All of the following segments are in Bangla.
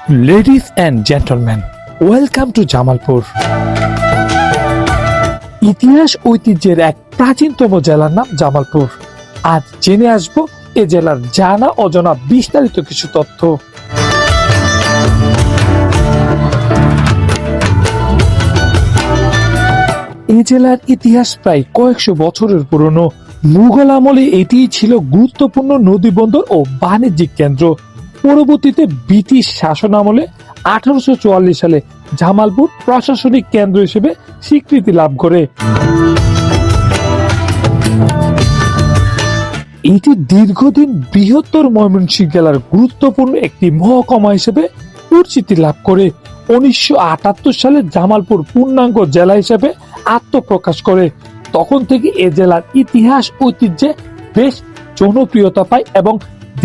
Ladies and gentlemen, welcome to Jamalpur. ইতিহাস ঐতিহ্যের এক প্রাচীনতম জেলার নাম জামালপুর। আজ জেনে আসবো এ জেলার জানা অজানা বিস্তারিত কিছু তথ্য। এই জেলার ইতিহাস প্রায় কয়েকশো বছরের পুরনো। মুঘল আমলে এটি ছিল গুরুত্বপূর্ণ নদীবন্দর ও বাণিজ্যিক কেন্দ্র। পরবর্তীতে ব্রিটিশ শাসন আমলে 1844 সালে জামালপুর প্রশাসনিক কেন্দ্র হিসেবে স্বীকৃতি লাভ করে। এটি দীর্ঘদিন বৃহত্তর ময়মনসিংহ জেলার গুরুত্বপূর্ণ একটি মহকুমা হিসেবে পরিচিতি লাভ করে। 1978 সালে জামালপুর পূর্ণাঙ্গ জেলা হিসেবে আত্মপ্রকাশ করে। তখন থেকে এ জেলার ইতিহাস ঐতিহ্যে বেশ জনপ্রিয়তা পায় এবং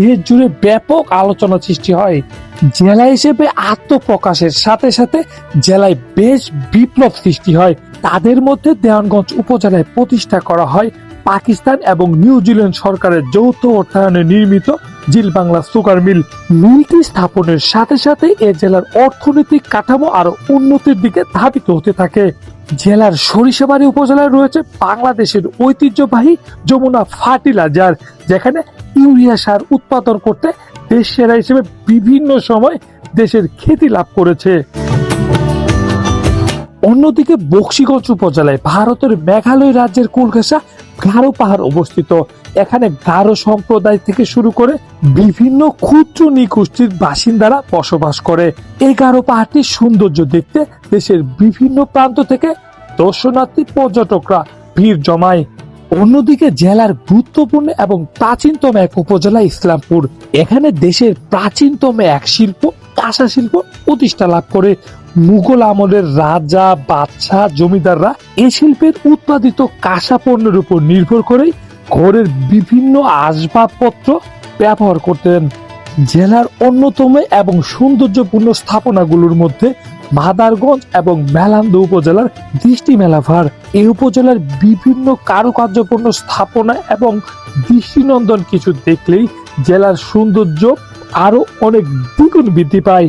দেশ জুড়ে ব্যাপক আলোচনা সৃষ্টি হয়। জেলা হিসেবে আত্মপ্রকাশের সাথে সাথে জেলায় বেশ বিপ্লব সৃষ্টি হয়। তাদের মধ্যে দেওয়ানগঞ্জ উপজেলায় প্রতিষ্ঠা করা হয় পাকিস্তান এবং নিউজিল্যান্ড সরকারের যৌথ অর্থায়নে নির্মিত জিল বাংলা সুগার মিল। মিলটি স্থাপনের সাথে সাথে এ জেলার অর্থনৈতিক কাঠামো আরো উন্নতির দিকে ধাবিত হতে থাকে। জেলার সরিষাবাড়ি উপজেলায় রয়েছে বাংলাদেশের ঐতিহ্যবাহী যমুনা ফার্টিলাইজার, যেখানে ইউরিয়া সার উৎপাদন করতে দেশ সেরা হিসেবে বিভিন্ন সময় দেশের খ্যাতি লাভ করেছে। অন্যদিকে বক্সিগঞ্জ উপজেলায় ভারতের মেঘালয় রাজ্যের কুলঘেঁষা গারো পাহাড় অবস্থিত। এখানে গারো সম্প্রদায় থেকে শুরু করে বিভিন্ন ক্ষুদ্র নৃগোষ্ঠীর বাসিন্দারা বসবাস করে। এই গারো পাহাড়টির সৌন্দর্য দেখতে দেশের বিভিন্ন প্রান্ত থেকে দর্শনার্থী পর্যটকরা ভিড় জমায়। অন্যদিকে জেলার গুরুত্বপূর্ণ এবং প্রাচীনতম এক উপজেলা ইসলামপুর। এখানে দেশের প্রাচীনতম এক শিল্প কাঁসা শিল্প প্রতিষ্ঠা লাভ করে। মুঘল আমলের রাজা, বাদশাহ, জমিদাররা এই শিল্পের উৎপাদিত কাঁসা পণ্যের উপর নির্ভর করে ঘরের বিভিন্ন আসবাবপত্র ব্যবহার করতেন। জেলার অন্যতম এবং সৌন্দর্যপূর্ণ স্থাপনাগুলোর মধ্যে মাদারগঞ্জ এবং মেলান্দহ উপজেলার দৃষ্টি মেলাভার। এই উপজেলার বিভিন্ন কারুকার্যপূর্ণ স্থাপনা এবং দৃষ্টিনন্দন কিছু দেখলেই জেলার সৌন্দর্য আরো অনেক দ্বিগুণ বৃদ্ধি পায়।